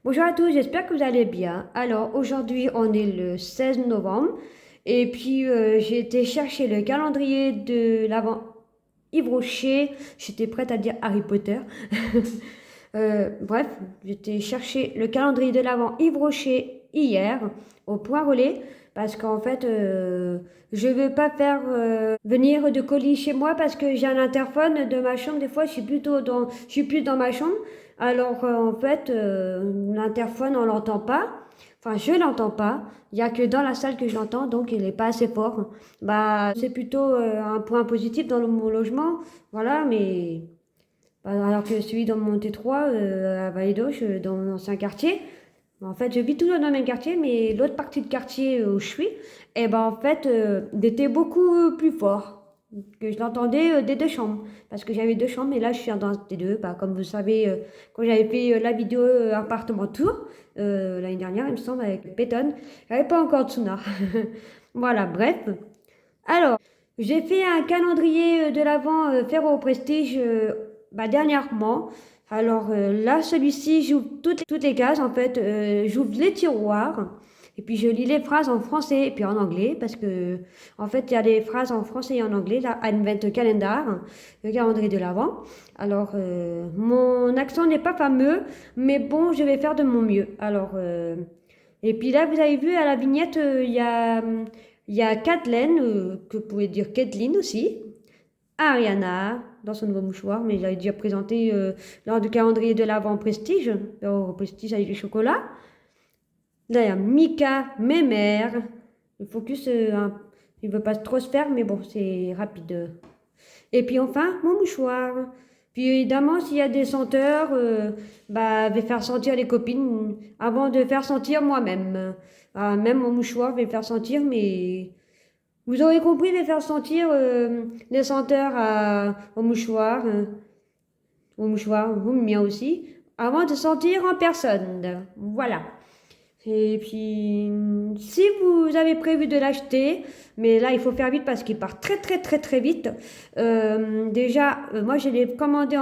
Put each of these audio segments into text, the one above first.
Bonjour à tous, j'espère que vous allez bien. Alors aujourd'hui on est le 16 novembre et puis j'ai été chercher le calendrier de l'Avent Yves Rocher. J'étais prête à dire Harry Potter. Bref, j'étais chercher le calendrier de l'Avent Yves Rocher hier au Point Relais parce qu'en fait je veux pas faire venir de colis chez moi parce que j'ai un interphone de ma chambre. Des fois je suis plus dans ma chambre. Alors en fait l'interphone on l'entend pas. Enfin, je l'entends pas. Il y a que dans la salle que je l'entends, donc il est pas assez fort. Bah, c'est plutôt un point positif dans mon logement, voilà. Mais alors que celui dans mon T3, à Vallée d'Auch, dans mon ancien quartier, en fait, je vis toujours dans le même quartier, mais l'autre partie de quartier où je suis, et ben en fait, il était beaucoup plus fort. Que je l'entendais des deux chambres. Parce que j'avais deux chambres, et là je suis dans des deux. Bah, comme vous savez, quand j'avais fait la vidéo appartement tour, l'année dernière, il me semble, avec Pétonne, j'avais pas encore de Tsuna. Voilà, bref. Alors, j'ai fait un calendrier de l'Avent Ferro Prestige bah, dernièrement. Alors là, celui-ci, j'ouvre toutes les cases en fait. J'ouvre les tiroirs et puis je lis les phrases en français et puis en anglais parce que en fait, il y a des phrases en français et en anglais. Là, Advent Calendar, le calendrier de l'Avent. Alors, mon accent n'est pas fameux, mais bon, je vais faire de mon mieux. Alors, et puis là, vous avez vu à la vignette, il y a Kathleen, que vous pouvez dire Kathleen aussi, Ariana, dans son nouveau mouchoir, mais j'avais déjà présenté lors du calendrier de l'Avent Prestige, au Prestige avec du chocolat. Là, il y a Mika, mes mères. Le focus, il ne veut pas trop se faire, mais bon, c'est rapide. Et puis enfin, mon mouchoir. Puis évidemment, s'il y a des senteurs, bah, je vais faire sentir les copines avant de faire sentir moi-même. Même mon mouchoir, je vais le faire sentir, mais vous aurez compris, de faire sentir les senteurs au mouchoir, au mien aussi, avant de sentir en personne. Voilà. Et puis, si vous avez prévu de l'acheter, mais là, il faut faire vite parce qu'il part très, très, très, très vite. Déjà, moi, je l'ai commandé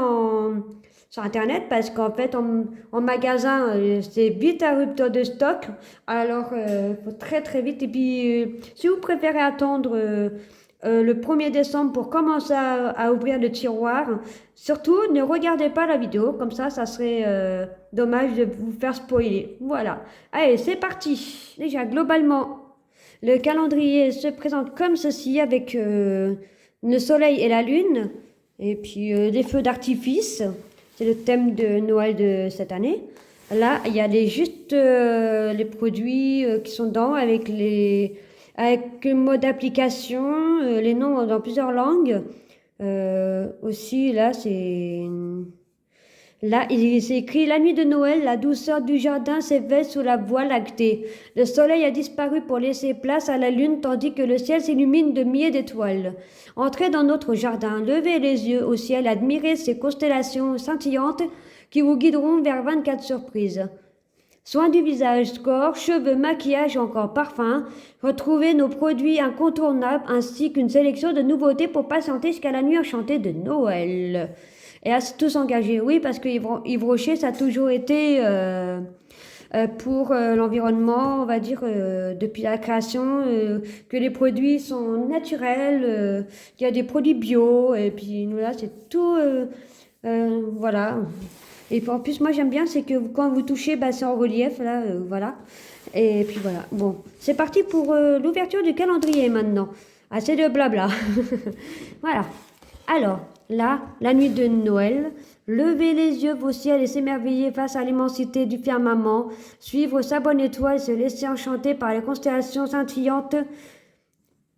sur Internet parce qu'en fait, en magasin, c'est vite à rupture de stock. Alors, il faut très, très vite. Et puis, si vous préférez attendre le 1er décembre pour commencer à ouvrir le tiroir, surtout, ne regardez pas la vidéo. Comme ça serait dommage de vous faire spoiler. Voilà. Allez, c'est parti. Déjà, globalement, le calendrier se présente comme ceci avec le soleil et la lune, et puis des feux d'artifice. C'est le thème de Noël de cette année. Là, il y a juste les produits qui sont dedans avec le mode d'application, les noms dans plusieurs langues. Aussi, là, Là, il s'est écrit la nuit de Noël, la douceur du jardin s'éveille sous la voie lactée. Le soleil a disparu pour laisser place à la lune tandis que le ciel s'illumine de milliers d'étoiles. Entrez dans notre jardin, levez les yeux au ciel, admirez ces constellations scintillantes qui vous guideront vers 24 surprises. Soins du visage, score, cheveux, maquillage ou encore parfum, retrouvez nos produits incontournables ainsi qu'une sélection de nouveautés pour patienter jusqu'à la nuit enchantée de Noël. Et à tous engagés, oui, parce que Yves Rocher, ça a toujours été pour l'environnement, on va dire, depuis la création, que les produits sont naturels, qu'il y a des produits bio, et puis nous là, c'est tout, voilà. Et puis, en plus, moi j'aime bien, c'est que quand vous touchez, bah, c'est en relief, là, voilà. Et puis voilà. Bon, c'est parti pour l'ouverture du calendrier maintenant. Assez de blabla. Voilà. Alors, là, la nuit de Noël, levez les yeux au ciel et s'émerveiller face à l'immensité du firmament, suivre sa bonne étoile, se laisser enchanter par les constellations scintillantes.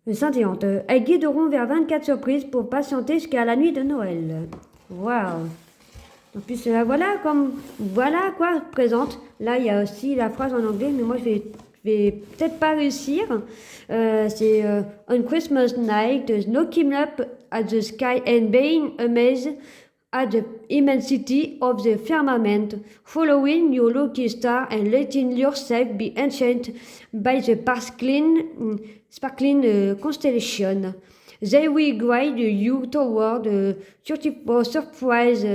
Elles guideront vers 24 surprises pour patienter jusqu'à la nuit de Noël. Waouh! En plus, voilà quoi présente. Là, il y a aussi la phrase en anglais, mais moi, je vais peut-être pas réussir. C'est On Christmas night, there's no looking up at the sky and being amazed at the immensity of the firmament, following your lucky star and letting yourself be enchanted by the sparkling constellation. They will guide you toward 34 surprise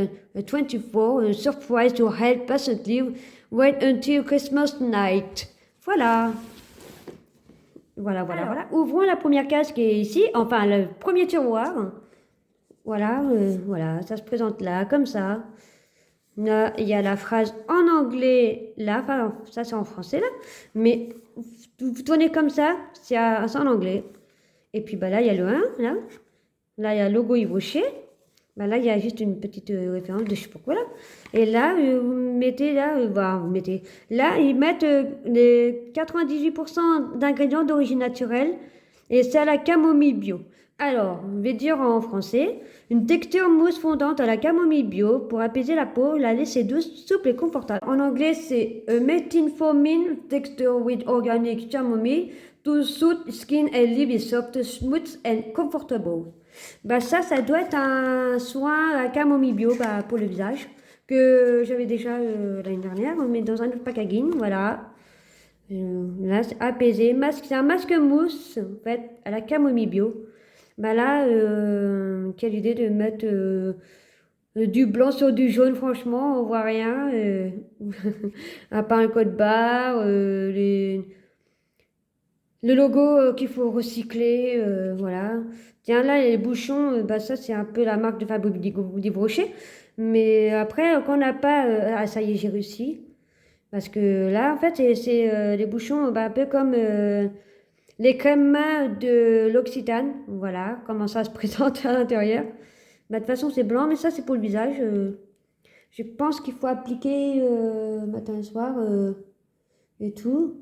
24 surprise to help patiently wait until Christmas night. Voilà. Voilà, voilà, voilà. Ouvrons la première case qui est ici, enfin le premier tiroir. Voilà, voilà, ça se présente là, comme ça. Là, il y a la phrase en anglais, là, enfin, ça c'est en français là, mais vous tournez comme ça, c'est en anglais. Et puis bah, là, il y a le 1, là. Là, il y a le logo Yves Rocher. Bah, là, il y a juste une petite référence de je sais pas quoi là. Et là, vous mettez là, vous mettez. Là, ils mettent les 98% d'ingrédients d'origine naturelle et c'est à la camomille bio. Alors, je vais dire en français, une texture mousse fondante à la camomille bio pour apaiser la peau, la laisser douce, souple et confortable. En anglais, c'est a metformin texture with organic chamomile to soothe skin and leave it soft, smooth and comfortable. Bah ça doit être un soin à camomille bio bah, pour le visage que j'avais déjà l'année dernière, mais dans un autre packaging, voilà. Là, c'est apaisé. C'est un masque mousse, en fait, à la camomille bio. Bah là, quelle idée de mettre du blanc sur du jaune, franchement, on voit rien. À part un code barre, le logo qu'il faut recycler, voilà. Tiens, là, les bouchons, bah ça, c'est un peu la marque de Fabrique d'Yves Rocher. Mais après, quand on n'a pas... ah, ça y est, j'ai réussi. Parce que là, en fait, c'est les bouchons, bah, un peu comme les crèmes mains de l'Occitane. Voilà, comment ça se présente à l'intérieur. Bah, de toute façon, c'est blanc, mais ça, c'est pour le visage. Je pense qu'il faut appliquer matin et soir et tout.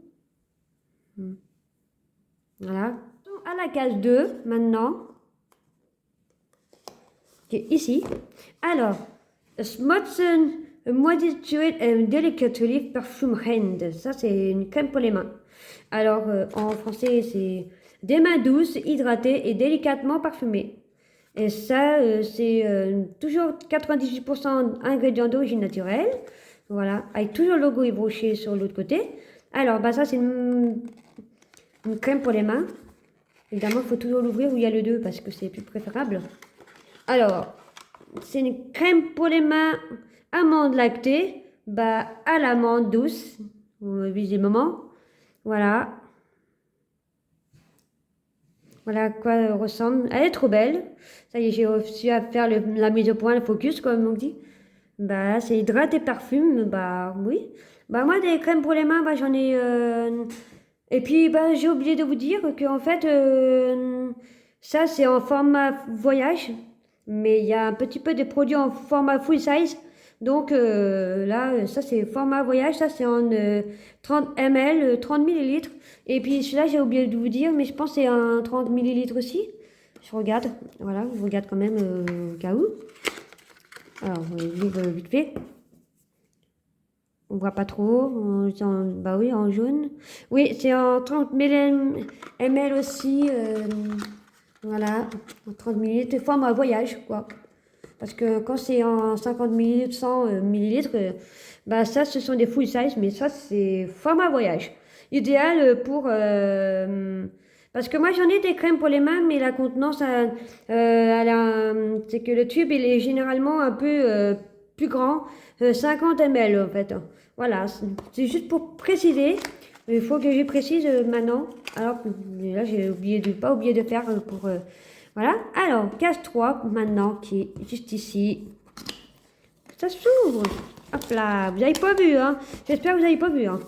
Voilà. À la case 2, maintenant, qui est ici. Alors, Smooth Moisturized and Delicately Perfume Hand. Ça, c'est une crème pour les mains. Alors, en français, c'est des mains douces, hydratées et délicatement parfumées. Et ça, c'est toujours 98% ingrédients d'origine naturelle. Voilà, avec toujours le logo Yves Rocher sur l'autre côté. Alors, bah ça, c'est une crème pour les mains. Évidemment, il faut toujours l'ouvrir où il y a le 2 parce que c'est plus préférable. Alors, c'est une crème pour les mains amande lactée, bah, à l'amande douce, visiblement. Voilà. Voilà à quoi elle ressemble. Elle est trop belle. Ça y est, j'ai réussi à faire la mise au point, le focus, comme on dit. Bah, c'est hydraté parfum, bah oui. Bah, moi, des crèmes pour les mains, bah, j'en ai. Et puis, bah, j'ai oublié de vous dire que en fait, ça, c'est en format voyage. Mais il y a un petit peu des produits en format full size. Donc là, ça c'est format voyage, ça c'est en 30 ml, 30 millilitres. Et puis celui-là, j'ai oublié de vous dire, mais je pense que c'est un 30 millilitres aussi. Je regarde, voilà, je regarde quand même au cas où. Alors, on livre vite fait. On voit pas trop, bah oui, en jaune. Oui, c'est en 30 ml aussi, voilà, en 30 millilitres, format voyage, quoi. Parce que quand c'est en 50 millilitres, 100 millilitres, bah ça, ce sont des full size, mais ça, c'est format voyage. Idéal pour... parce que moi, j'en ai des crèmes pour les mains, mais la contenance, c'est que le tube, il est généralement un peu plus grand, 50 ml en fait. Voilà, c'est juste pour préciser. Il faut que je précise maintenant. Alors, là, j'ai pas oublié de faire pour... voilà. Alors, case 3 maintenant qui est juste ici. Ça s'ouvre. Hop là. Vous n'avez pas vu, hein. J'espère que vous n'avez pas vu, hein.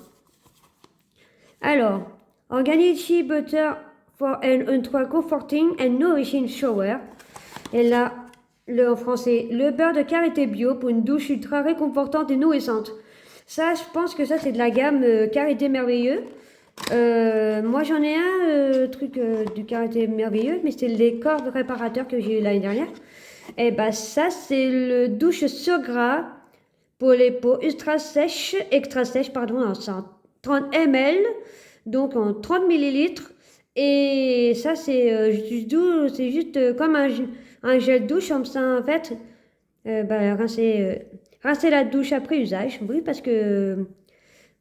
Alors, Organic Shea Butter for an ultra comforting and nourishing shower. Et là, en français, le beurre de karité bio pour une douche ultra réconfortante et nourrissante. Ça, je pense que ça, c'est de la gamme karité merveilleux. Moi j'en ai un truc du karité merveilleux, mais c'est les corps réparateurs que j'ai eu l'année dernière. Et bah ça c'est le douche sur gras pour les peaux extra sèches pardon, en 30 ml, donc en 30 millilitres. Et ça c'est juste doux, c'est juste comme un gel douche comme ça en fait. Bah, rincer la douche après usage, oui parce que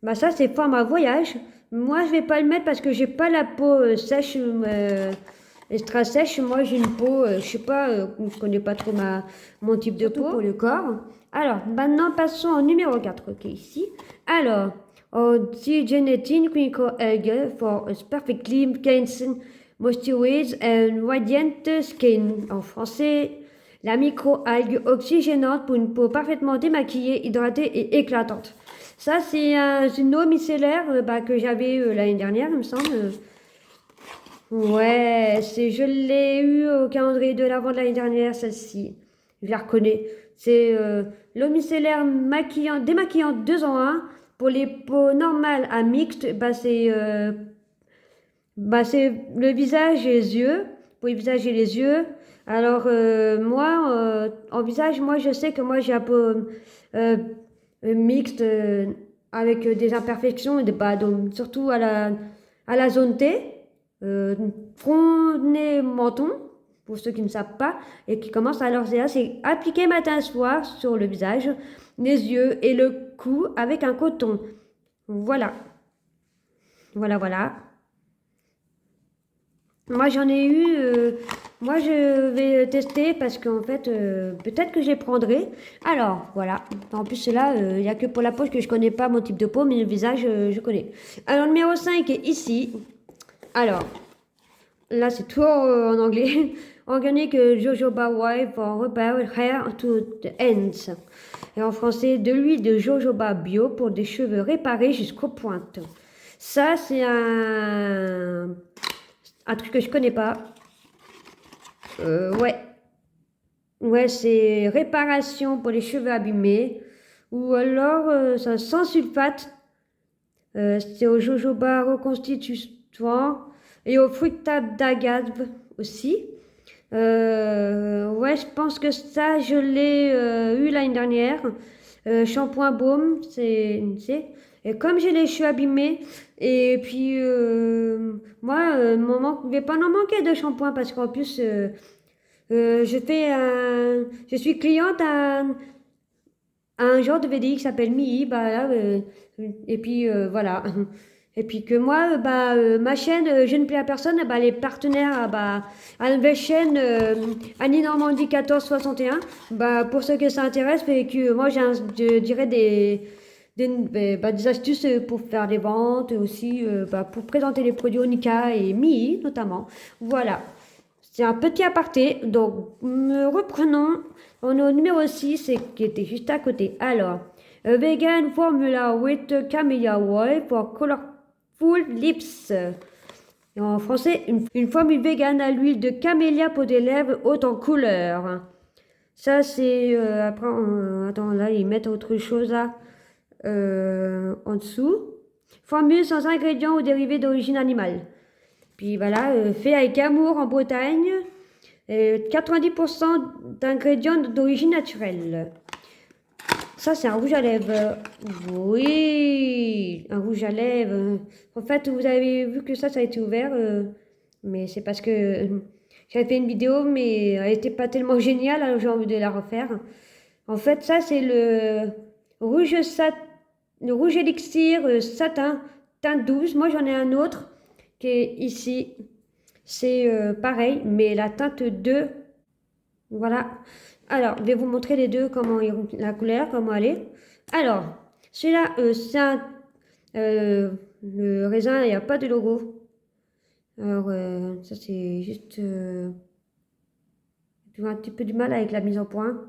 bah ça c'est format voyage. Moi, je vais pas le mettre parce que j'ai pas la peau sèche extra sèche. Moi, j'ai une peau, je sais pas, je connais pas trop mon type de peau pour le corps. Alors, maintenant, passons au numéro 4, qui est ici. Alors, Oxygenating Clinical Algae for a perfectly cleansing moisturize and radiant skin. En français, la micro-algue oxygénante pour une peau parfaitement démaquillée, hydratée et éclatante. Ça, c'est une eau micellaire que j'avais l'année dernière, il me semble. Ouais, je l'ai eu au calendrier de l'avant de l'année dernière, celle-ci. Je la reconnais. C'est l'eau micellaire démaquillante 2 en 1. Pour les peaux normales à mixtes, c'est le visage et les yeux. Pour les visages et les yeux. Alors, moi, en visage, moi, je sais que moi, j'ai un peau mixte avec des imperfections, et donc, surtout à la zone T. Front, nez, menton, pour ceux qui ne savent pas, et qui commencent à leur c'est appliquer matin soir sur le visage, les yeux et le cou avec un coton. Voilà. Voilà, voilà. Moi, j'en ai eu. Moi, je vais tester parce qu'en fait, peut-être que je les prendrai. Alors, voilà. En plus, là, il n'y a que pour la peau que je connais pas mon type de peau, mais le visage, je connais. Alors, le numéro 5 est ici. Alors, là, c'est tout en anglais. Organic jojoba oil for repair hair to the ends. Et en français, de l'huile de jojoba bio pour des cheveux réparés jusqu'aux pointes. Ça, c'est un truc que je connais pas. Ouais. Ouais, c'est réparation pour les cheveux abîmés. Ou alors, ça sans sulfate. C'est au jojoba reconstituant. Et au fructade d'agave aussi. Ouais, je pense que ça, je l'ai eu l'année dernière. Shampoing baume, c'est. Et comme j'ai les cheveux abîmés, et puis moi, il va pas en manquer de shampoing parce qu'en plus, je suis cliente à un genre de VDI qui s'appelle MII, et puis voilà. Et puis que moi, ma chaîne, je ne plais à personne, les partenaires, à la nouvelle chaîne, Annie Normandie 1461, pour ceux que ça intéresse, et que moi, je dirais des astuces pour faire des ventes, aussi pour présenter les produits Onika et MII notamment. Voilà. C'est un petit aparté, donc reprenons. On est au numéro 6 qui était juste à côté. Alors, vegan formula with camellia oil for colorful lips. Et en français, une formule vegan à l'huile de camélia pour des lèvres hautes en couleur. Ça, c'est. Après, attends, là, ils mettent autre chose là, en dessous. Formule sans ingrédients ou dérivés d'origine animale. Puis voilà, fait avec amour en Bretagne. 90% d'ingrédients d'origine naturelle. Ça, c'est un rouge à lèvres. Oui, un rouge à lèvres. En fait, vous avez vu que ça a été ouvert. Mais c'est parce que j'avais fait une vidéo, mais elle n'était pas tellement géniale, alors j'ai envie de la refaire. En fait, ça, c'est le rouge élixir satin teinte douce. Moi, j'en ai un autre qui est ici. C'est pareil, mais la teinte 2, voilà. Alors, je vais vous montrer les deux, la couleur, comment elle est. Alors, celui-là, le raisin, il n'y a pas de logo. Alors, ça c'est juste... j'ai un petit peu du mal avec la mise en point.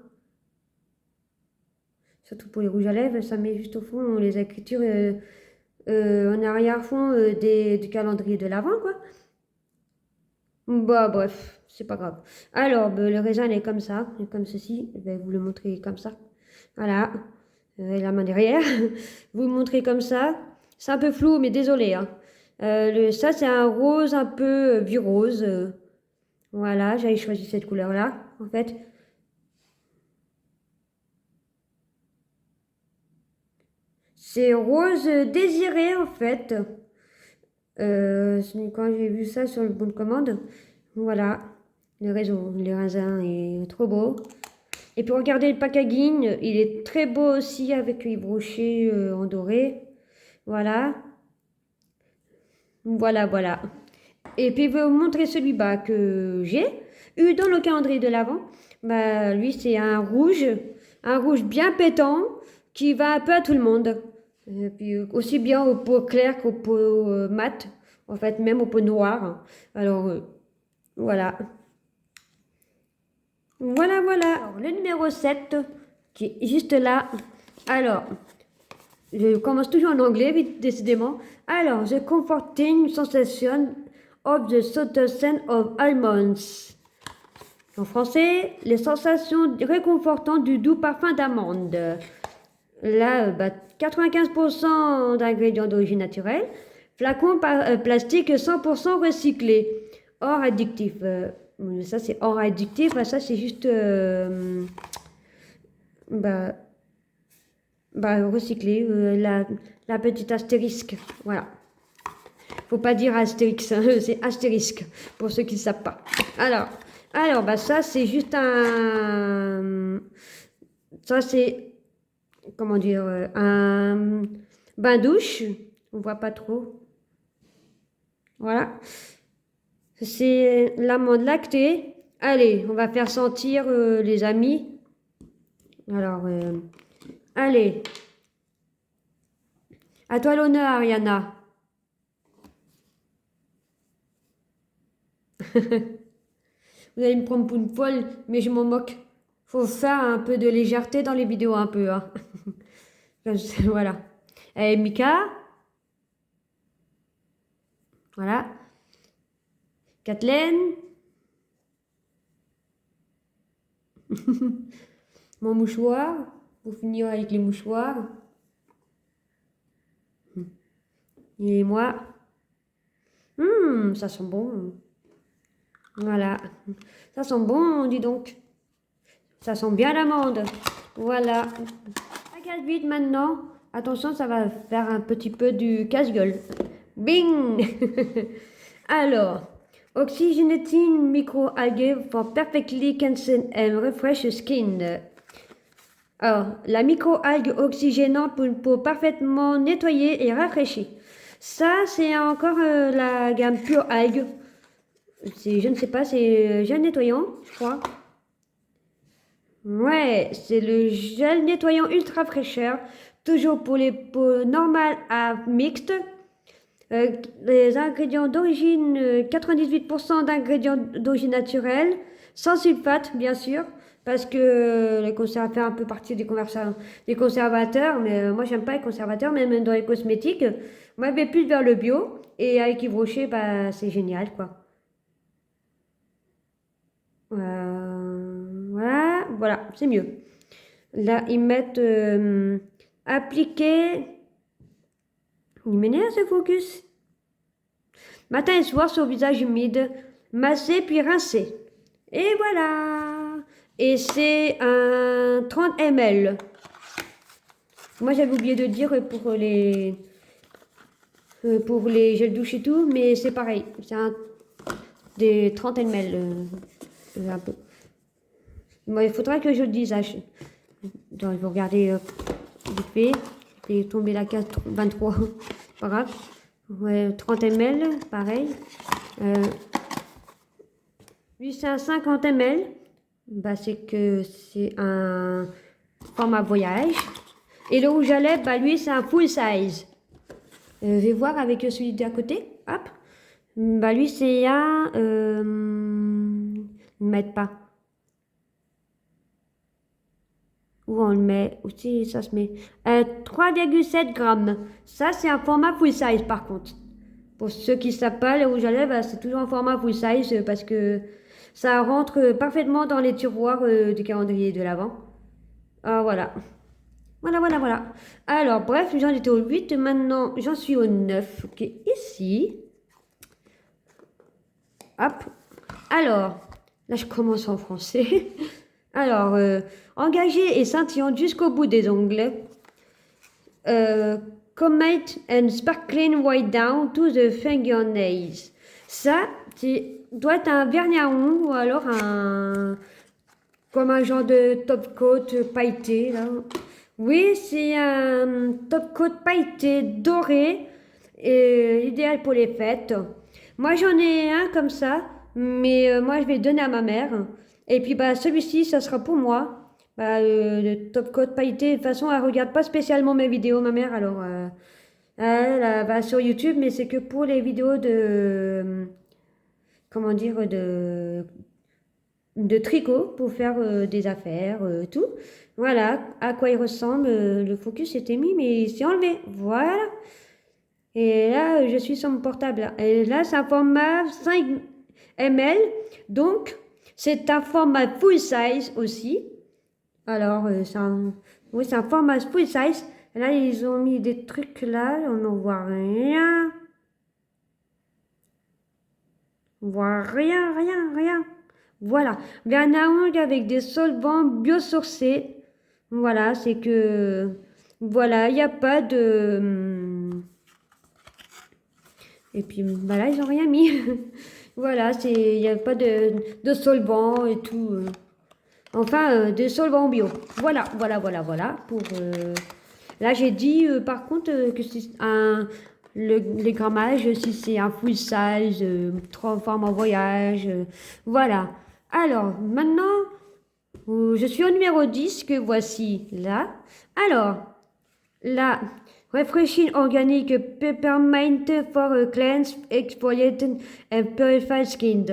Surtout pour les rouges à lèvres, ça met juste au fond les écritures en arrière-fond du calendrier de l'Avent, quoi. Bref, c'est pas grave. Alors, le raisin, il est comme ça, il est comme ceci. Je vais vous le montrer comme ça. Voilà. La main derrière. Vous le montrez comme ça. C'est un peu flou, mais désolé, hein. Ça, c'est un rose un peu vieux rose. Voilà, j'avais choisi cette couleur-là, en fait. C'est rose désiré, en fait. Quand j'ai vu ça sur le bon de commande. Voilà, le raisin est trop beau. Et puis regardez le packaging, il est très beau aussi avec les brochets en doré. Voilà. Voilà, voilà. Et puis, je vais vous montrer celui bah, que j'ai eu dans le calendrier de l'Avent. Bah, lui, c'est un rouge bien pétant qui va un peu à tout le monde. Et puis, aussi bien aux peaux claires qu'aux peaux mates, en fait, même aux peaux noires. Alors, voilà. Voilà, voilà. Alors, le numéro 7 qui est juste là. Alors, je commence toujours en anglais, vite, décidément. Alors, the comforting sensation of the subtle scent of almonds. En français, les sensations réconfortantes du doux parfum d'amande. Là, 95% d'ingrédients d'origine naturelle. Flacon plastique 100% recyclé. Hors addictif. Ça, c'est hors addictif. Ça, c'est juste bah, recyclé. La petite astérisque. Voilà. Faut pas dire astérix, hein, c'est astérisque pour ceux qui ne savent pas. Alors, ça c'est juste un, ça c'est, comment dire, un bain douche. On voit pas trop. Voilà. C'est l'amande lactée. Allez, on va faire sentir les amis. Alors, allez. À toi l'honneur, Ariana. Vous allez me prendre pour une folle, mais je m'en moque. Faut faire un peu de légèreté dans les vidéos, un peu. Hein. Voilà. Et Mika. Voilà. Kathleen. Mon mouchoir. Pour finir avec les mouchoirs. Et moi. Ça sent bon. Voilà. Ça sent bon, dis donc. Ça sent bien l'amande. Voilà. La casse vite maintenant. Attention, ça va faire un petit peu du casse-gueule. Bing. Alors, oxygenating microalgae for perfectly cleansing and refresh skin. Alors, la microalgue oxygénante pour une peau parfaitement nettoyée et rafraîchie. Ça, c'est encore la gamme Pure Algue. Je ne sais pas, c'est gel nettoyant, je crois. Ouais, c'est le gel nettoyant ultra fraîcheur. Toujours pour les peaux normales à mixtes. Les ingrédients d'origine, 98% d'ingrédients d'origine naturelle, sans sulfate bien sûr, parce que les conservateurs font un peu partie des conservateurs, mais moi j'aime pas les conservateurs, même dans les cosmétiques. Moi je vais plus vers le bio, et avec Yves Rocher, bah, c'est génial quoi. Voilà, c'est mieux. Là, ils mettent appliquer. Il m'énerve ce focus. Matin et soir sur le visage humide, masser puis rincer. Et voilà. Et c'est un 30 ml. Moi j'avais oublié de dire pour les gels douche et tout, mais c'est pareil. C'est des 30 ml. Un peu. Bon, il faudra que je le dise. Donc, je vais regarder vite fait. Je vais tomber la case 23. Pas grave. Ouais, 30 ml, pareil. Lui, c'est un 50 ml. Bah, c'est que c'est un format voyage. Et le rouge à lèvres, bah, lui, c'est un full size. Je vais voir avec celui d'à côté. Hop. Bah, lui, c'est un... ne mettent pas. Où on le met aussi, ça se met 3,7 grammes. Ça, c'est un format full size par contre. Pour ceux qui ne savent pas, le rouge à lèvres, c'est toujours un format full size parce que ça rentre parfaitement dans les tiroirs du calendrier de l'Avent. Ah, voilà. Voilà. Alors, bref, j'en étais au 8. Maintenant, j'en suis au 9. Ok, ici. Hop. Alors, là, je commence en français. Alors, engagé et scintillant jusqu'au bout des ongles. Comet and sparkling white down to the fingernails. Ça, doit être un vernis à ongles ou alors comme un genre de top coat pailleté. Là. Oui, c'est un top coat pailleté doré, idéal pour les fêtes. Moi, j'en ai un comme ça, mais moi, je vais le donner à ma mère. Et puis, bah, celui-ci, ça sera pour moi. Bah, le top coat pailleté, de toute façon, elle regarde pas spécialement mes vidéos, ma mère, alors elle va sur YouTube, mais c'est que pour les vidéos comment dire, de tricot pour faire des affaires, tout. Voilà à quoi il ressemble. Le focus était mis, mais il s'est enlevé. Voilà. Et là, je suis sur mon portable. Et là, c'est un format 5 ml. Donc, c'est un format full size aussi. Alors, oui, c'est un format full size. Là, ils ont mis des trucs là. On n'en voit rien. On voit rien, rien, rien. Voilà. Il y en a un avec des solvants biosourcés. Voilà, c'est que... Voilà, il n'y a pas de... Et puis, voilà, ils n'ont rien mis. Voilà, il n'y a pas de solvant et tout. Enfin, des solvants bio. Voilà, voilà, voilà, voilà. Là, j'ai dit, par contre, que c'est les grammages, si c'est un full size, 3 formes voyage. Voilà. Alors, maintenant, je suis au numéro 10 que voici là. Alors, la Refreshing Organic Peppermint for a Cleanse, Exfoliate and Purified Skin.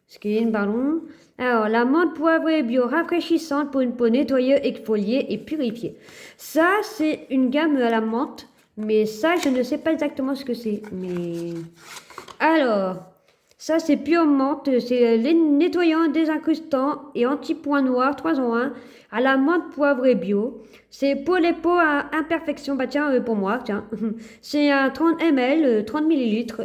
Skin, pardon. Alors, la menthe poivrée bio rafraîchissante pour une peau nettoyée, exfoliée et purifiée. Ça, c'est une gamme à la menthe. Mais ça, je ne sais pas exactement ce que c'est. Mais... Alors, ça, c'est pure menthe. C'est nettoyant, désincrustant et anti-point noir 3 en 1 à la menthe poivrée bio. C'est pour les peaux à imperfection. Bah tiens, pour moi, tiens. C'est un 30 ml, 30 millilitres.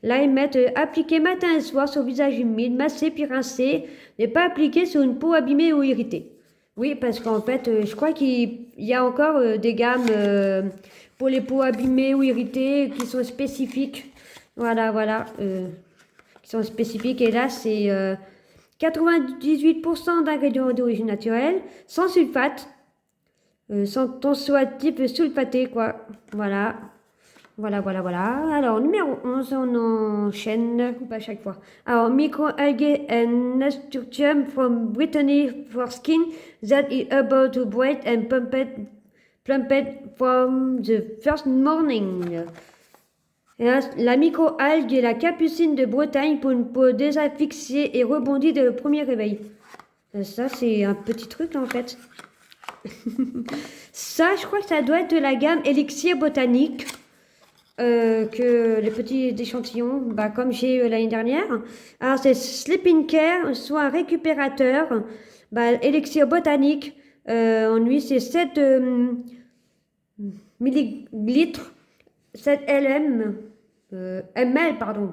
Là, ils mettent appliquer matin et soir sur le visage humide, masser puis rincer. Ne pas appliquer sur une peau abîmée ou irritée. Oui, parce qu'en fait, je crois qu'il y a encore des gammes pour les peaux abîmées ou irritées qui sont spécifiques. Voilà, voilà. Qui sont spécifiques. Et là, c'est 98% d'ingrédients d'origine naturelle, sans sulfate, sans ton soit type sulfaté, quoi. Voilà. Voilà, voilà, voilà. Alors, numéro 11, on enchaîne, coupe à chaque fois. Alors, microalgae and nasturtium from Brittany for skin that is about to bright and plumped from the first morning. La microalgue est la capucine de Bretagne pour une peau désasphyxiée et rebondie dès le premier réveil. Ça, c'est un petit truc, en fait. Ça, je crois que ça doit être de la gamme Élixir Botanique. Que les petits échantillons, bah, comme j'ai eu l'année dernière. Alors, c'est Sleeping Care, soit un récupérateur. Bah, Élixir Botanique, en lui, c'est 7 millilitres, 7 LM. ML, pardon.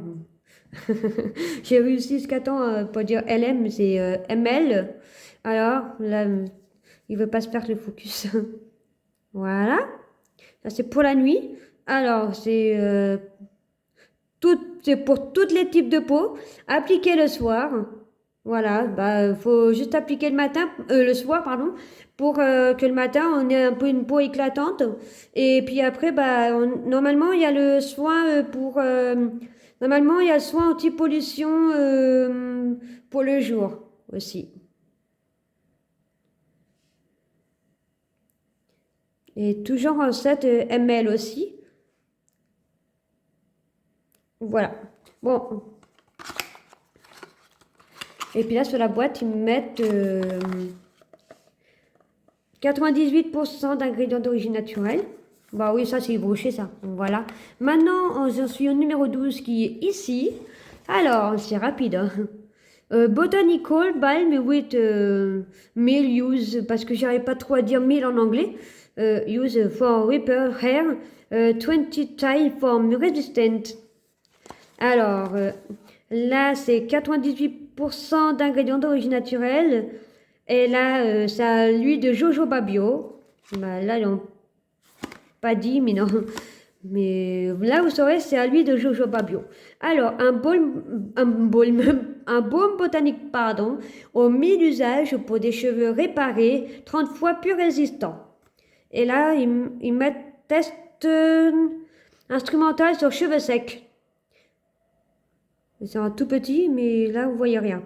J'ai réussi jusqu'à temps pour dire LM, c'est ML. Alors, là, il veut pas se perdre le focus. Voilà. Ça, c'est pour la nuit. Alors, c'est pour tous les types de peau. Appliquer le soir. Voilà, bah, faut juste appliquer le soir, pardon, pour que le matin on ait un peu une peau éclatante. Et puis après, bah, normalement il y a le soin normalement il y a le soin anti-pollution pour le jour aussi. Et toujours en 7 ml aussi. Voilà. Bon. Et puis là, sur la boîte, ils mettent 98% d'ingrédients d'origine naturelle. Bah oui, ça, c'est broché, ça. Voilà. Maintenant, je suis au numéro 12 qui est ici. Alors, c'est rapide. Hein. Botanical Balm with Meal Use, parce que j'arrive pas trop à dire meal en anglais. Use for repair hair, 20 time form resistant. Alors, là, c'est 98% d'ingrédients d'origine naturelle. Et là, ça l'huile de jojoba bio. Bah, là, ils n'ont pas dit, mais non. Mais là, vous saurez, c'est à l'huile de jojoba bio. Alors, un baume botanique, pardon, au 1000 usages pour des cheveux réparés, 30 fois plus résistants. Et là, ils mettent test instrumental sur cheveux secs. C'est un tout petit, mais là, vous voyez rien.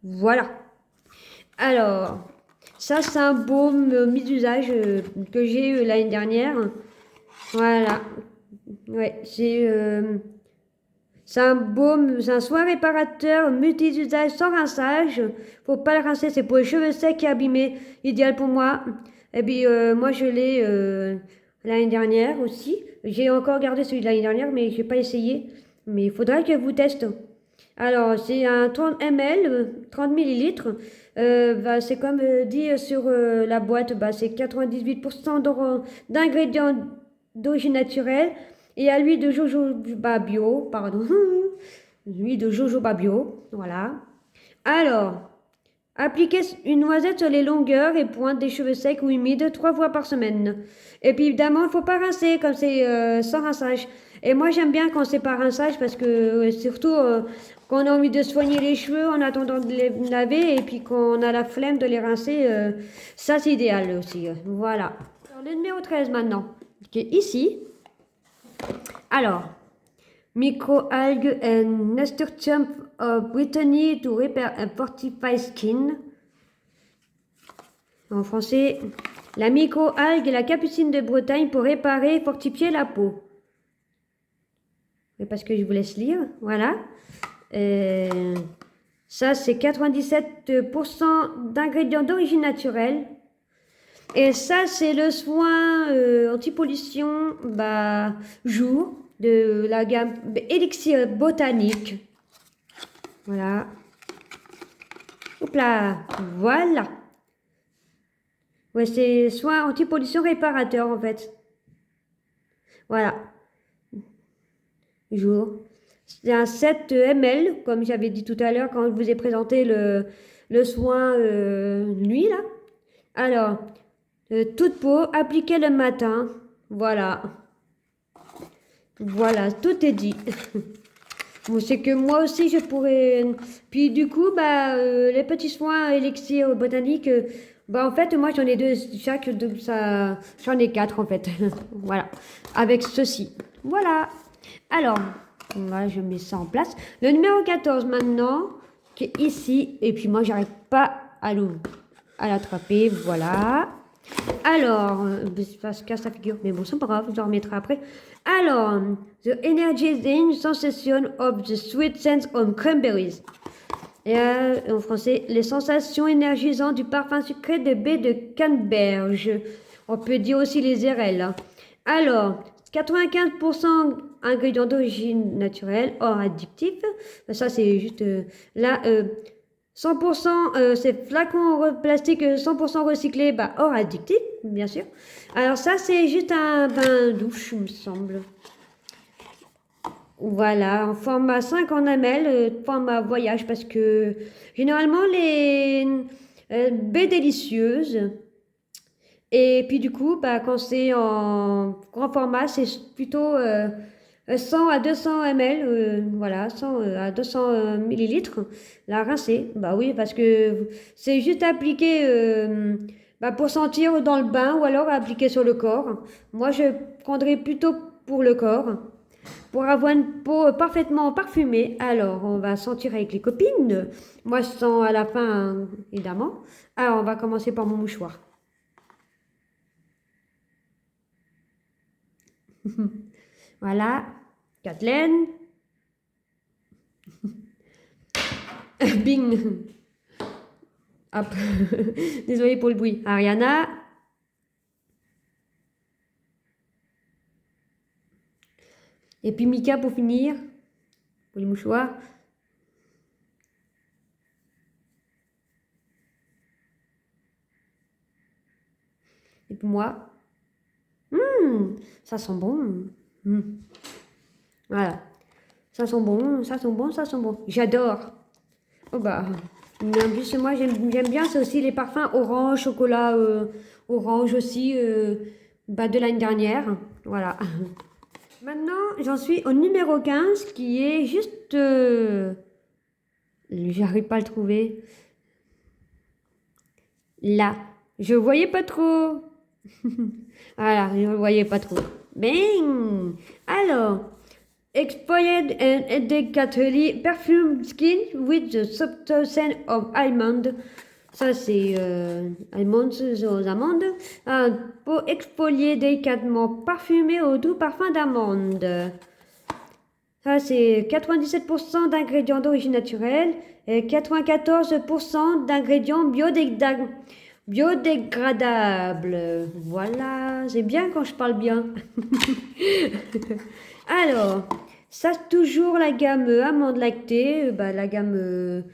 Voilà. Alors, ça, c'est un baume mis d'usage que j'ai eu l'année dernière. Voilà. Ouais, c'est un baume, c'est un soin réparateur multi-usage sans rinçage. Faut pas le rincer, c'est pour les cheveux secs et abîmés. Idéal pour moi. Et puis, moi, je l'ai l'année dernière aussi. J'ai encore gardé celui de l'année dernière, mais j'ai pas essayé. Mais il faudrait que vous testez. Alors, c'est un 30 ml, 30 millilitres. Bah, c'est comme dit sur la boîte, bah, c'est 98% d'ingrédients d'origine naturelle et à l'huile de jojoba bio, pardon, l'huile de jojoba bio, voilà. Alors, appliquez une noisette sur les longueurs et pointes des cheveux secs ou humides 3 fois par semaine. Et puis évidemment, il ne faut pas rincer comme c'est sans rinçage. Et moi, j'aime bien quand c'est pas rinçage parce que surtout quand on a envie de soigner les cheveux en attendant de les laver et puis quand on a la flemme de les rincer, ça c'est idéal aussi. Voilà. Alors, le numéro 13 maintenant, qui est ici. Alors, microalgues and nasturtium of Brittany to repair and fortify skin. En français, la microalgue et la capucine de Bretagne pour réparer et fortifier la peau. Mais parce que je vous laisse lire, voilà. Ça, c'est 97% d'ingrédients d'origine naturelle. Et ça, c'est le soin anti-pollution jour de la gamme Élixir botanique. Voilà. Hop là, voilà. Ouais, c'est soin anti-pollution réparateur en fait. Voilà. Jour. C'est un 7 ml, comme j'avais dit tout à l'heure quand je vous ai présenté le soin nuit là. Alors, toute peau, appliquée le matin. Voilà. Voilà, tout est dit. Bon, c'est que moi aussi je pourrais. Puis du coup, les petits soins élixir botaniques, en fait, moi j'en ai deux chaque, ça, j'en ai 4 en fait. Voilà, avec ceci. Voilà. Alors, voilà, je mets ça en place. Le numéro 14 maintenant, qui est ici, et puis moi j'arrive pas à l'attraper. Voilà. Alors, ça se casse la figure, mais bon, c'est pas grave, je le remettrai après. Alors, The Energizing Sensation of the Sweet Sense on Cranberries. Et en français, les sensations énergisantes du parfum sucré de baie de canneberge. On peut dire aussi les RL. Hein. Alors, 95% ingrédients d'origine naturelle, hors addictif. Ça, c'est juste là. 100% c'est flacon plastique 100% recyclé, hors addictif, bien sûr. Alors ça, c'est juste un bain douche, il me semble. Voilà, en format 50 ml, format voyage, parce que généralement, les baies délicieuses, et puis du coup, quand c'est en grand format, c'est plutôt 100 à 200 ml, voilà, 100 à 200 millilitres, la rincer. Bah oui, parce que c'est juste appliqué pour sentir dans le bain ou alors appliquer sur le corps. Moi, je prendrais plutôt pour le corps. Pour avoir une peau parfaitement parfumée, alors on va sentir avec les copines. Moi, je sens à la fin, évidemment. Alors, on va commencer par mon mouchoir. Voilà, Kathleen. Bing. Hop. Désolée pour le bruit. Ariana. Et puis Mika pour finir. Pour les mouchoirs. Et puis moi. Ça sent bon. Voilà. Ça sent bon, ça sent bon, ça sent bon. J'adore. Oh mais en plus, moi, j'aime bien, c'est aussi les parfums orange, chocolat, orange aussi, de l'année dernière. Voilà. Maintenant, j'en suis au numéro 15, qui est juste... j'arrive pas à le trouver. Là. Je voyais pas trop. Voilà, je ne voyais pas trop. Bing! Alors, exfoliate and delicately perfume skin with the subtle scent of almond. Ça, c'est almonds aux amandes. Pour exfolier délicatement, parfumé au doux parfum d'amande. Ça, c'est 97% d'ingrédients d'origine naturelle et 94% d'ingrédients biodégradables. Voilà, c'est bien quand je parle bien. Alors, ça, toujours la gamme amande lactée, la gamme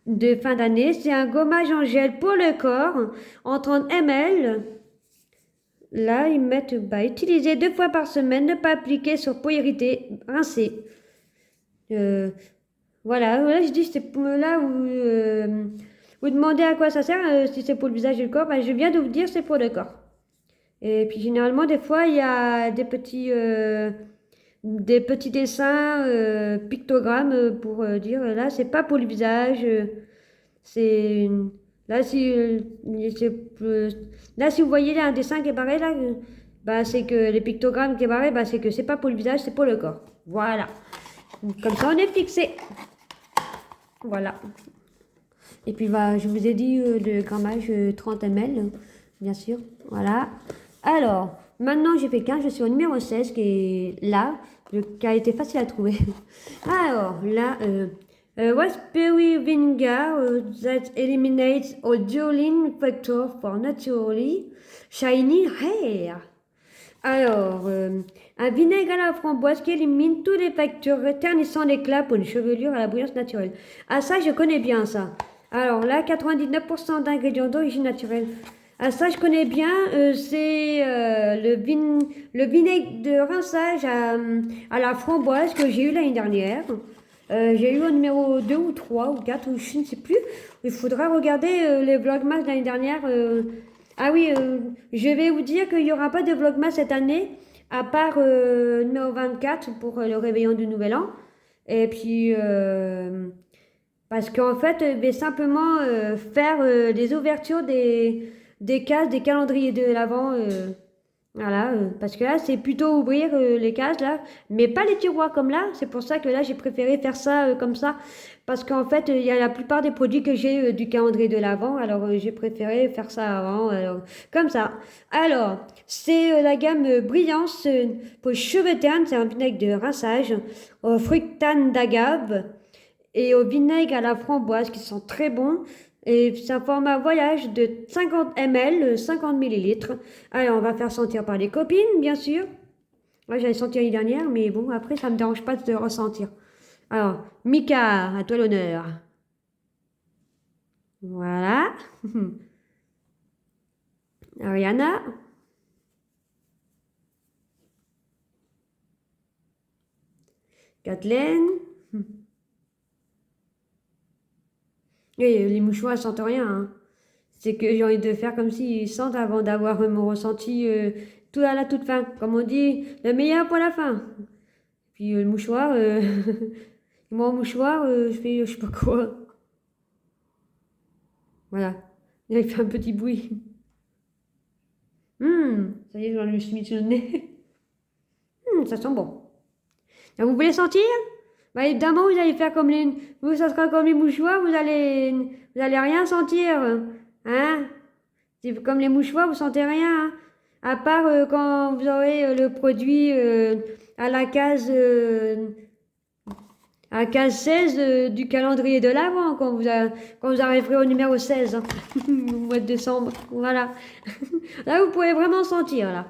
de fin d'année. C'est un gommage en gel pour le corps en 30 ml. Là, ils mettent utiliser 2 fois par semaine, ne pas appliquer sur peau irritée, rincer. Voilà, là, je dis, c'est pour là où vous demandez à quoi ça sert, si c'est pour le visage et le corps, je viens de vous dire, c'est pour le corps. Et puis généralement, des fois, il y a des petits dessins, pictogrammes pour dire, là, c'est pas pour le visage, c'est... Là là, si vous voyez là un dessin qui est barré, là, c'est que les pictogrammes qui est barré, c'est que c'est pas pour le visage, c'est pour le corps. Voilà. Comme ça, on est fixé. Voilà. Et puis, je vous ai dit le grammage 30 ml, bien sûr. Voilà. Alors, maintenant, j'ai fait 15. Je suis au numéro 16, qui est là, qui a été facile à trouver. Alors, là, raspberry vinegar that eliminates all dueling factor for naturally shiny hair. Alors, un vinaigre à la framboise qui élimine tous les facteurs ternissant l'éclat pour une chevelure à la brillance naturelle. Ah, ça, je connais bien ça. Alors là, 99% d'ingrédients d'origine naturelle. Ah, ça, je connais bien. C'est le vinaigre de rinçage à la framboise que j'ai eu l'année dernière. J'ai eu au numéro 2 ou 3 ou 4 ou je ne sais plus. Il faudra regarder les vlogmas de l'année dernière. Ah oui, je vais vous dire qu'il n'y aura pas de vlogmas cette année, à part numéro 24 pour le réveillon du Nouvel An. Et puis, parce qu'en fait, je vais simplement faire des ouvertures des cases, des calendriers de l'Avent. Voilà, parce que là, c'est plutôt ouvrir les cases, là, mais pas les tiroirs comme là. C'est pour ça que là, j'ai préféré faire ça comme ça. Parce qu'en fait, il y a la plupart des produits que j'ai du calendrier de l'Avent. Alors, j'ai préféré faire ça avant, alors, comme ça. Alors, c'est la gamme Brillance pour cheveux ternes. C'est un vinaigre de rinçage au fructane d'agave et au vinaigre à la framboise qui sont très bons. Et c'est un format voyage de 50 ml, 50 millilitres. Alors, on va faire sentir par les copines, bien sûr. Moi, j'avais senti l'année dernière, mais bon, après, ça ne me dérange pas de ressentir. Alors, Mika, à toi l'honneur. Voilà. Ariana. Kathleen. Et les mouchoirs ne sentent rien. Hein. C'est que j'ai envie de faire comme s'ils sentent avant d'avoir mon ressenti tout à la toute fin. Comme on dit, le meilleur pour la fin. Puis le mouchoir, moi, au mouchoir, je fais je sais pas quoi. Voilà. Il fait un petit bruit. Ça y est, j'en ai mis sur le nez. Ça sent bon. Là, vous voulez sentir? Évidemment, vous allez faire comme les... Vous, ça sera comme les mouchoirs, vous allez rien sentir. Hein? C'est comme les mouchoirs, vous sentez rien. Hein? À part quand vous aurez le produit à la case 16 du calendrier de l'Avent, quand vous arriverez au numéro 16, hein, au mois de décembre. Voilà. Là, vous pouvez vraiment sentir, là.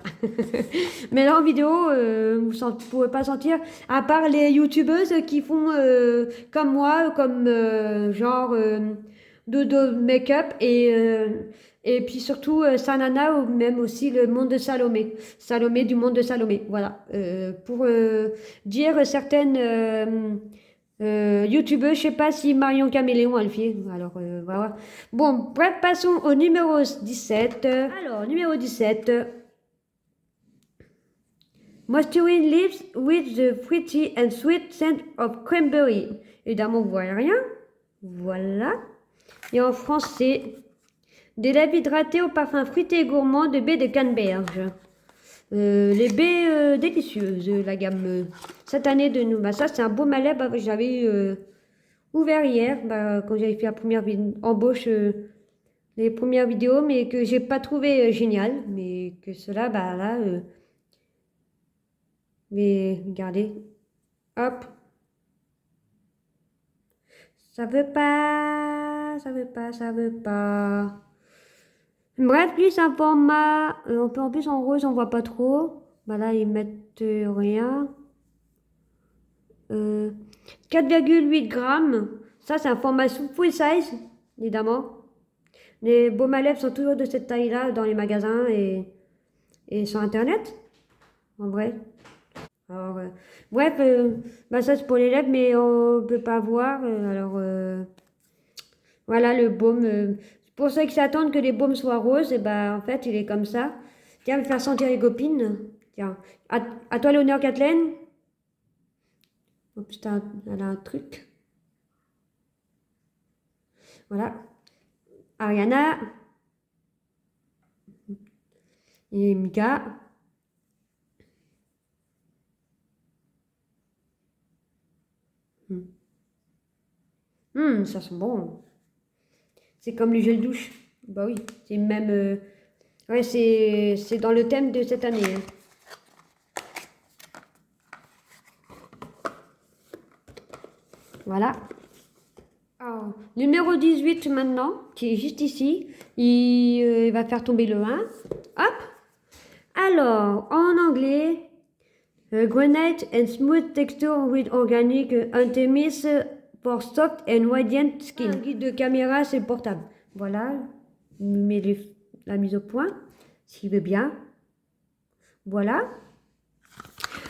Mais là, en vidéo, vous ne pouvez pas sentir, à part les youtubeuses qui font comme moi, comme genre de make-up et puis surtout Sanana ou même aussi le monde de Salomé. Salomé du monde de Salomé, voilà. Pour dire certaines... youtubeuses, je sais pas si Marion Caméléon a le fait. Alors, voilà. Bon, bref, passons au numéro 17. Alors, numéro 17. Moisturizing lips with the fruity and sweet scent of cranberry. Évidemment, vous voyez rien. Voilà. Et en français, des lèvres hydratées au parfum fruité et gourmand de baie de canneberge. Les baies délicieuses, la gamme cette année de nous. Bah, ça, c'est un beau malais. Bah, j'avais ouvert hier bah, quand j'avais fait la première embauche, les premières vidéos, mais que j'ai pas trouvé génial. Mais que cela, bah là, mais regardez, hop, ça veut pas, ça veut pas, ça veut pas. Bref, lui, c'est un format, en plus en rose, on voit pas trop. Bah là, ils mettent rien. 4,8 grammes. Ça, c'est un format full size, évidemment. Les baumes à lèvres sont toujours de cette taille-là dans les magasins et sur Internet, en vrai. Alors, bref, bah ça c'est pour les lèvres, mais on peut pas voir. Voilà le baume. Pour ceux qui s'attendent que les baumes soient roses, et bah en fait, il est comme ça. Tiens, je vais faire sentir les copines. Tiens, à toi l'honneur, Kathleen. Oh putain, elle a un truc. Voilà. Ariana et Mika. Ça sent bon. C'est comme le gel douche. Bah oui, c'est même. Ouais, c'est dans le thème de cette année, hein. Voilà. Alors, numéro 18 maintenant, qui est juste ici. Il va faire tomber le 1. Hop. Alors, en anglais, Granite and Smooth Texture with Organic Antemis for Soft and Radiant Skin. Un guide de caméra, c'est portable. Voilà. Il met la mise au point, s'il veut bien. Voilà.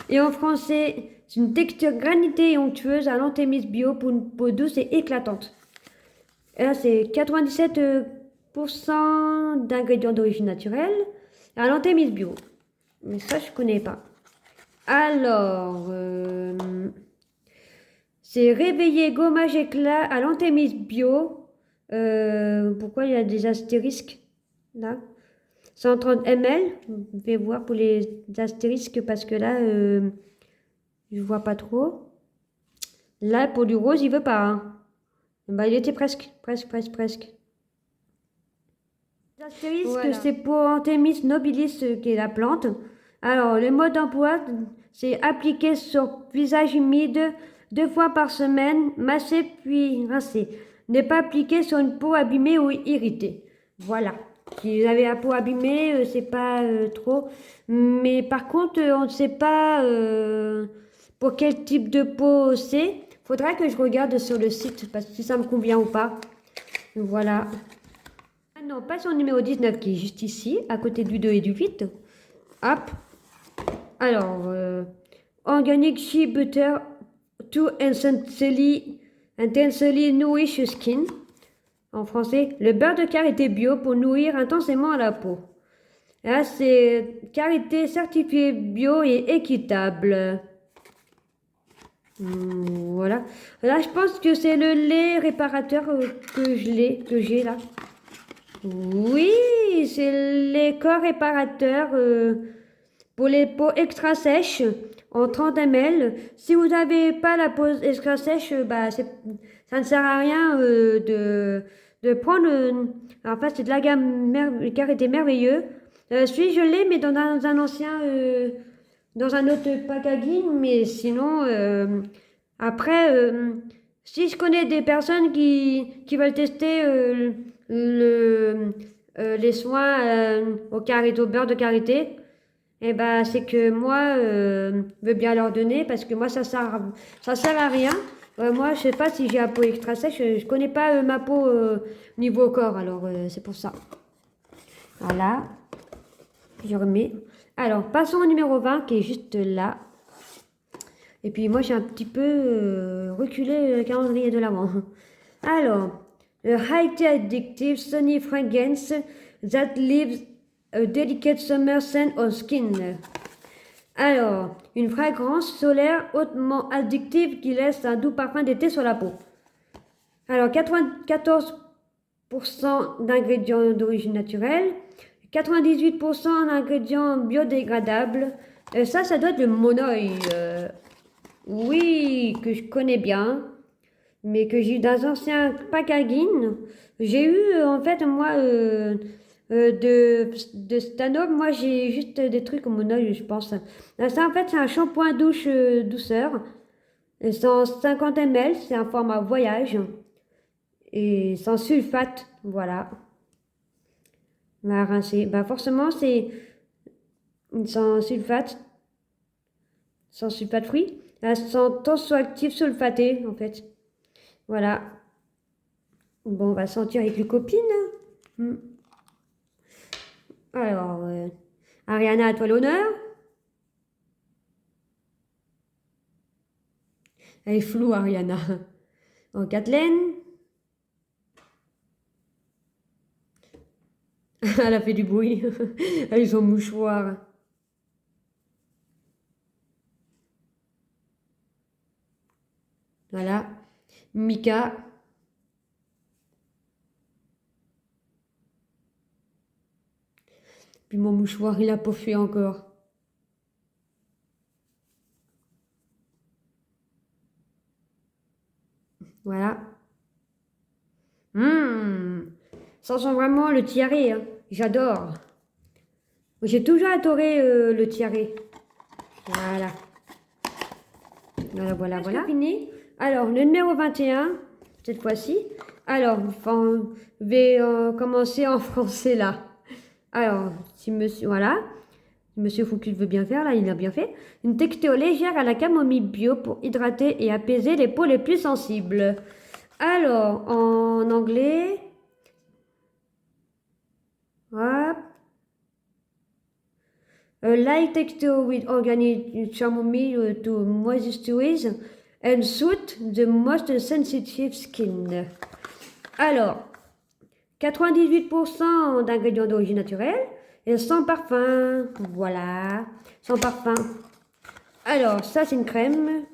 Et en français, c'est une texture granitée et onctueuse à l'antémis bio pour une peau douce et éclatante. Et là, c'est 97% d'ingrédients d'origine naturelle à l'antémis bio. Mais ça, je connais pas. Alors, c'est réveillé gommage éclat à l'antémis bio. Pourquoi il y a des astérisques là? 130 ml. Je vais voir pour les astérisques parce que là, je vois pas trop. Là, pour du rose, il veut pas, hein. Bah, il était presque. L'astérisque, voilà. C'est pour Anthemis nobilis, qui est la plante. Alors, le mode d'emploi, c'est appliquer sur visage humide 2 fois par semaine, masser puis rincer. Ne pas appliquer sur une peau abîmée ou irritée. Voilà. Si vous avez la peau abîmée, c'est pas trop. Mais par contre, on ne sait pas pour quel type de peau c'est. Faudra que je regarde sur le site parce que si ça me convient ou pas. Voilà. Maintenant, passe au numéro 19 qui est juste ici, à côté du 2 et du 8. Hop. Alors, Organic Shea Butter to intensely nourish skin. En français, le beurre de karité bio pour nourrir intensément la peau. Là, c'est karité certifié bio et équitable. Voilà. Là, je pense que c'est le lait réparateur que j'ai là. Oui, c'est les corps réparateurs pour les peaux extra sèches en 30 ml. Si vous n'avez pas la peau extra sèche, bah, ça ne sert à rien de prendre. En fait, c'est de la gamme Karité merveilleux. Celui je l'ai, mais dans un ancien, dans un autre packaging. Mais sinon, après, si je connais des personnes qui veulent tester les soins au beurre de karité, et ben c'est que moi veux bien leur donner parce que moi ça sert à rien. Moi je sais pas si j'ai la peau extra sèche, je connais pas ma peau niveau corps, alors c'est pour ça. Voilà, je remets. Alors passons au numéro 20 qui est juste là. Et puis moi j'ai un petit peu reculé le calendrier de l'avant. Alors, highly addictive sunny fragrance that leaves a delicate summer scent on skin. Alors, une fragrance solaire hautement addictive qui laisse un doux parfum d'été sur la peau. Alors, 94% d'ingrédients d'origine naturelle, 98% d'ingrédients biodégradables. Ça doit être le Monoï. Oui, que je connais bien, mais que j'ai eu dans un ancien packaging. J'ai eu, en fait, moi, de Stanop, moi, j'ai juste des trucs au Monoï, je pense. Ça, en fait, c'est un shampoing douche douceur. 150 ml, c'est un format voyage. Et sans sulfate, voilà. Va rincer. Bah forcément, c'est sans sulfate. Sans sulfate fruit. Sans tensioactif sulfaté, en fait. Voilà. Bon, on va sentir avec les copines. Hmm. Alors, Ariana, à toi l'honneur. Elle est floue, Ariana. Oh, Kathleen. Elle a fait du bruit. Avec son mouchoir. Voilà. Mika. Puis mon mouchoir, il a pas fait encore. Voilà. Ça sent vraiment le tiare, hein. J'adore. J'ai toujours adoré le tiare. Voilà. Voilà. Fini. Alors, le numéro 21, cette fois-ci. Alors, enfin, je vais commencer en français là. Alors, si monsieur, voilà. Monsieur Foucault veut bien faire, là, il a bien fait. Une texture légère à la camomille bio pour hydrater et apaiser les peaux les plus sensibles. Alors, en anglais, hop. A light texture with organic chamomile to moisturize and soothe the most sensitive skin. Alors, 98% d'ingrédients d'origine naturelle et sans parfum. Voilà, sans parfum. Alors, ça, c'est une crème.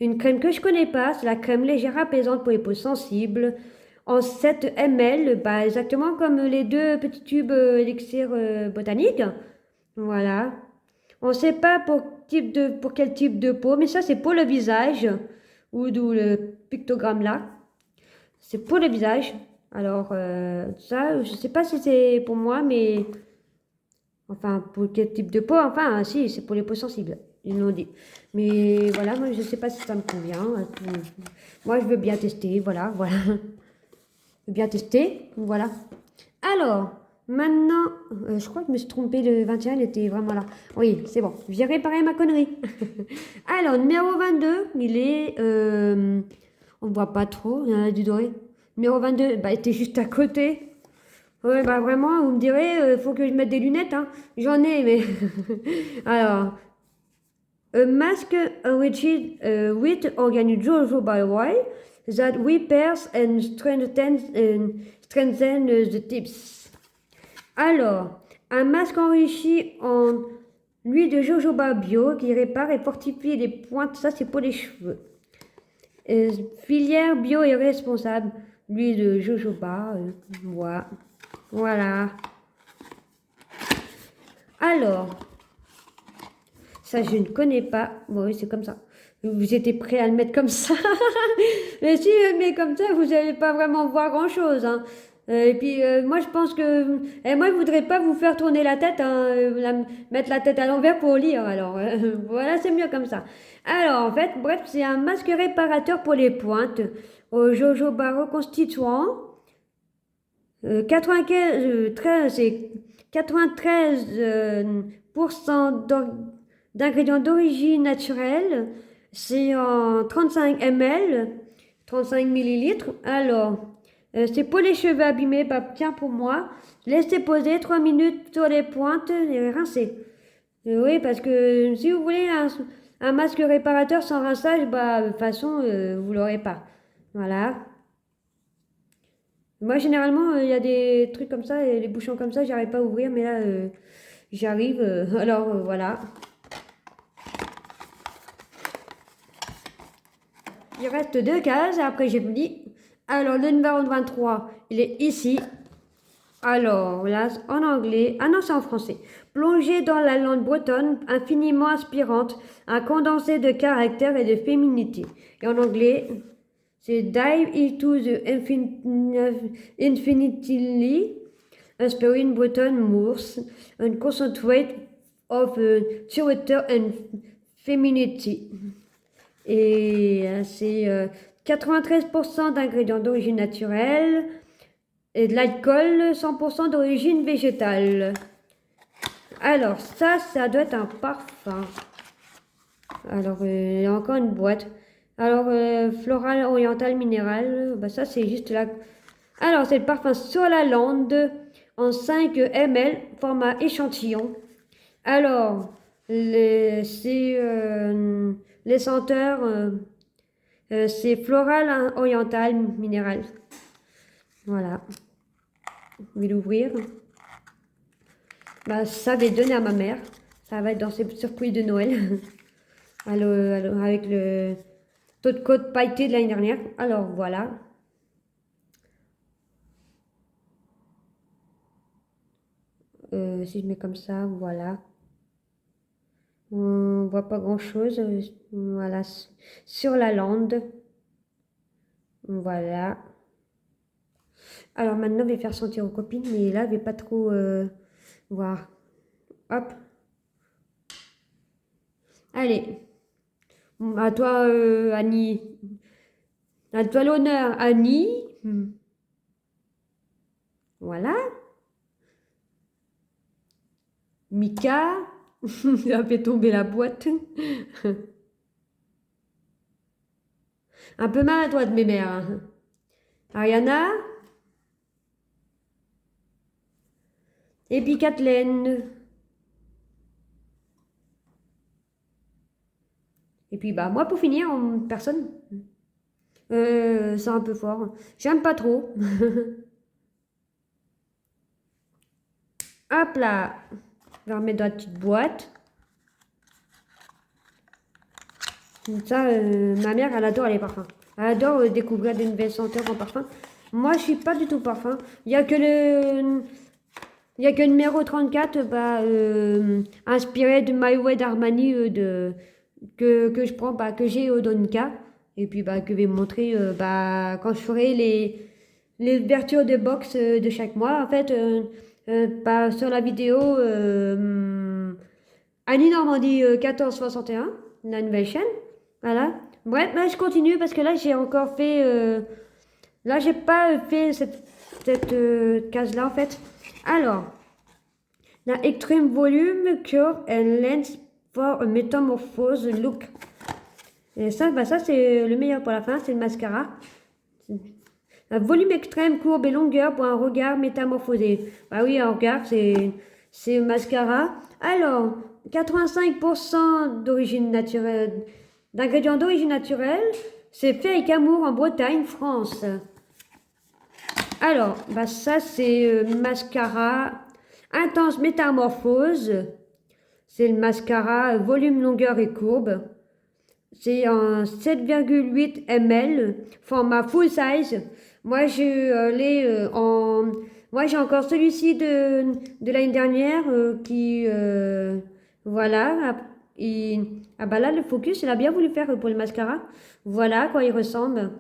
Une crème que je connais pas, c'est la crème légère apaisante pour les peaux sensibles. En 7 ml, bah, exactement comme les deux petits tubes élixir botanique. Voilà. On ne sait pas pour quel type de peau, mais ça, c'est pour le visage. Ou d'où le pictogramme là. C'est pour le visage. Alors, ça, je ne sais pas si c'est pour moi, mais... Enfin, pour quel type de peau? Enfin, si, c'est pour les peaux sensibles. Ils l'ont dit. Mais voilà, moi, je ne sais pas si ça me convient. Moi, je veux bien tester. Voilà. Je veux bien tester. Voilà. Alors, maintenant, je crois que je me suis trompée, le 21, il était vraiment là. Oui, c'est bon. J'ai réparé ma connerie. Alors, numéro 22, il est... on ne voit pas trop, il y en a du doré. Numéro 22, bah, il était juste à côté. Ouais, bah vraiment, vous me direz, faut que je mette des lunettes, hein. J'en ai, mais... Alors, a mask enriched with organic jojoba oil that repairs and strengthens the tips. Alors, un masque enrichi en huile de jojoba bio qui répare et fortifie les pointes, ça c'est pour les cheveux. Filière bio et responsable, l'huile de jojoba, voilà. Alors, ça je ne connais pas, bon, oui c'est comme ça. Vous étiez prêts à le mettre comme ça. Mais si je le mets comme ça, vous n'allez pas vraiment voir grand chose, hein. Et puis moi je pense que moi je voudrais pas vous faire tourner la tête, hein, mettre la tête à l'envers pour lire. Alors voilà, c'est mieux comme ça. Alors en fait, bref, c'est un masque réparateur pour les pointes au jojoba reconstituant. 93% d'ingrédients d'origine naturelle. C'est en 35 ml, 35 millilitres. Alors, c'est pour les cheveux abîmés, bah, tiens pour moi. Laissez poser 3 minutes sur les pointes et rincer. Oui, parce que si vous voulez un masque réparateur sans rinçage, bah, de toute façon, vous l'aurez pas. Voilà. Moi, généralement, il y a des trucs comme ça, et les bouchons comme ça, j'arrive pas à ouvrir, mais là, j'arrive. Alors, voilà. Il reste 2 cases, et après, j'ai dit. Alors, le numéro 23, il est ici. Alors, là, en anglais, ah non, c'est en français. Plonger dans la langue bretonne infiniment inspirante, un condensé de caractère et de féminité. Et en anglais, c'est Dive into the infinitely inspiring Breton moors and concentrate of theater and femininity. Et c'est 93% d'ingrédients d'origine naturelle et de l'alcool 100% d'origine végétale. Alors ça doit être un parfum. Alors il y a encore une boîte. Alors floral oriental minéral, bah ça c'est juste là. Alors c'est le parfum sur la lande en 5 ml format échantillon. Alors les senteurs c'est floral oriental minéral. Voilà. Je vais l'ouvrir. Bah, ça va être donné à ma mère. Ça va être dans ses surprises de Noël. Avec le taux de côte pailleté de l'année dernière. Alors voilà. Si je mets comme ça, voilà. On voit pas grand chose. Voilà. Sur la lande. Voilà. Alors maintenant, je vais faire sentir aux copines. Mais là, je vais pas trop voir. Hop. Allez. À toi, Annie. À toi l'honneur, Annie. Voilà. Mika. Il a fait tomber la boîte. Un peu maladroite, mes mères. Hein. Ariana. Et puis Kathleen. Et puis, bah, moi, pour finir, personne. C'est un peu fort. J'aime pas trop. Hop là. Je vais remettre dans la petite boîte. Ça, ma mère, elle adore les parfums. Elle adore découvrir des nouvelles senteurs en parfum. Moi, je suis pas du tout parfum. Il y a que le numéro 34, bah, inspiré de My Way d'Armani que je prends, bah, que j'ai au Donka. Et puis, bah, que je vais montrer bah, quand je ferai les ouvertures de box de chaque mois. En fait, bah, sur la vidéo Annie Normandie 1461, la nouvelle chaîne. Voilà. Bref, là, je continue parce que là, j'ai encore fait... là, j'ai pas fait cette case-là, en fait. Alors, la Extreme Volume Cure and Lens for a Metamorphose Look. Et ça, bah, ça c'est le meilleur pour la fin, c'est le mascara. Un volume extrême, courbe et longueur pour un regard métamorphosé. Bah oui, un regard, c'est mascara. Alors, 85% d'origine naturelle, d'ingrédients d'origine naturelle, c'est fait avec amour en Bretagne, France. Alors, bah ça c'est mascara intense métamorphose. C'est le mascara volume, longueur et courbe. C'est en 7,8 ml, format full size. Moi, moi, j'ai encore celui-ci de l'année dernière qui, voilà. Ah bah là, le focus, il a bien voulu faire pour le mascara. Voilà quoi il ressemble.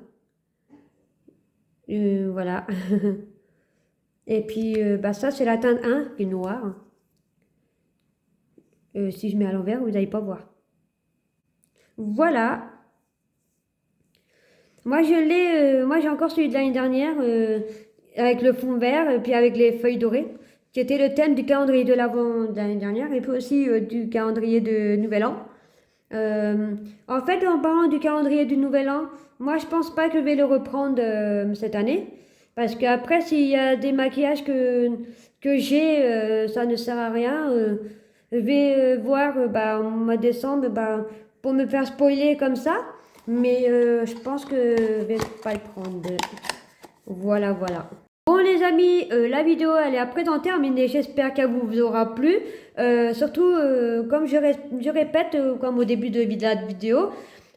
Voilà. Et puis, bah ça, c'est la teinte 1 qui est noire. Si je mets à l'envers, vous n'allez pas voir. Voilà. Moi, moi, j'ai encore celui de l'année dernière avec le fond vert et puis avec les feuilles dorées, qui était le thème du calendrier de l'Avent de l'année dernière et puis aussi du calendrier de Nouvel An. En fait, en parlant du calendrier du Nouvel An, moi, je pense pas que je vais le reprendre cette année. Parce qu'après, s'il y a des maquillages que j'ai, ça ne sert à rien. Je vais voir bah, en mois de décembre bah, pour me faire spoiler comme ça. Mais je pense que je vais pas le prendre. Voilà, voilà. Bon les amis, la vidéo elle est à présent terminée, j'espère qu'elle vous aura plu. Surtout, comme je répète, comme au début de la vidéo,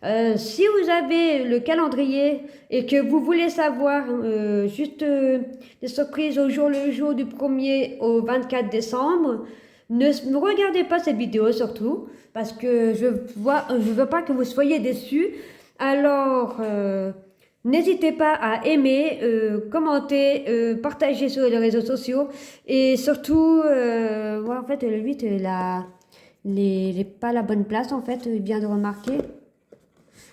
Si vous avez le calendrier et que vous voulez savoir juste des surprises au jour le jour du 1er au 24 décembre, ne regardez pas cette vidéo surtout parce que je veux pas que vous soyez déçus. Alors, n'hésitez pas à aimer, commenter, partager sur les réseaux sociaux et surtout, en fait, le 8, pas la bonne place en fait, il vient de remarquer.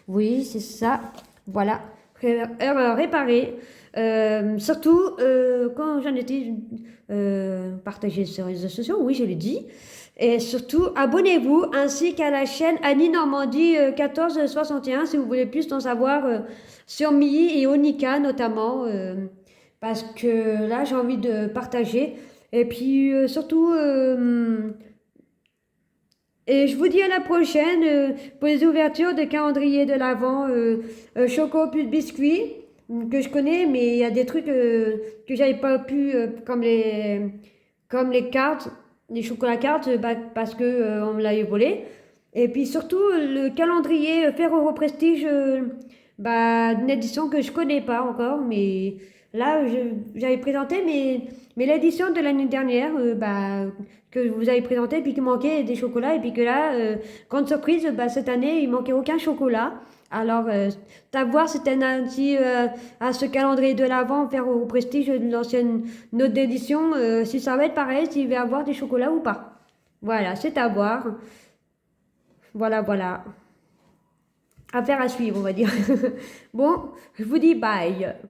Oui, c'est ça. Voilà. Réparer. Surtout, quand j'en étais partagé sur les réseaux sociaux, oui, je l'ai dit. Et surtout, abonnez-vous ainsi qu'à la chaîne Annie Normandie 1461 si vous voulez plus en savoir sur Mii et Onika notamment. Parce que là, j'ai envie de partager. Et puis, surtout, et je vous dis à la prochaine pour les ouvertures de calendrier de l'Avent, choco plus biscuits que je connais, mais il y a des trucs que j'avais pas pu, comme les cartes, les chocolats cartes, parce que on me l'avait volé. Et puis surtout le calendrier Ferrero Prestige, d'une édition que je connais pas encore, mais là j'avais présenté, mais l'édition de l'année dernière, que vous avez présenté, puis qu'il manquait des chocolats, et puis que là, grande surprise, cette année, il manquait aucun chocolat. Alors, savoir si t'es ainsi à ce calendrier de l'Avent, faire au prestige de l'ancienne note d'édition, si ça va être pareil, s'il va y avoir des chocolats ou pas. Voilà, c'est à voir. Voilà, voilà. Affaire à suivre, on va dire. Bon, je vous dis bye.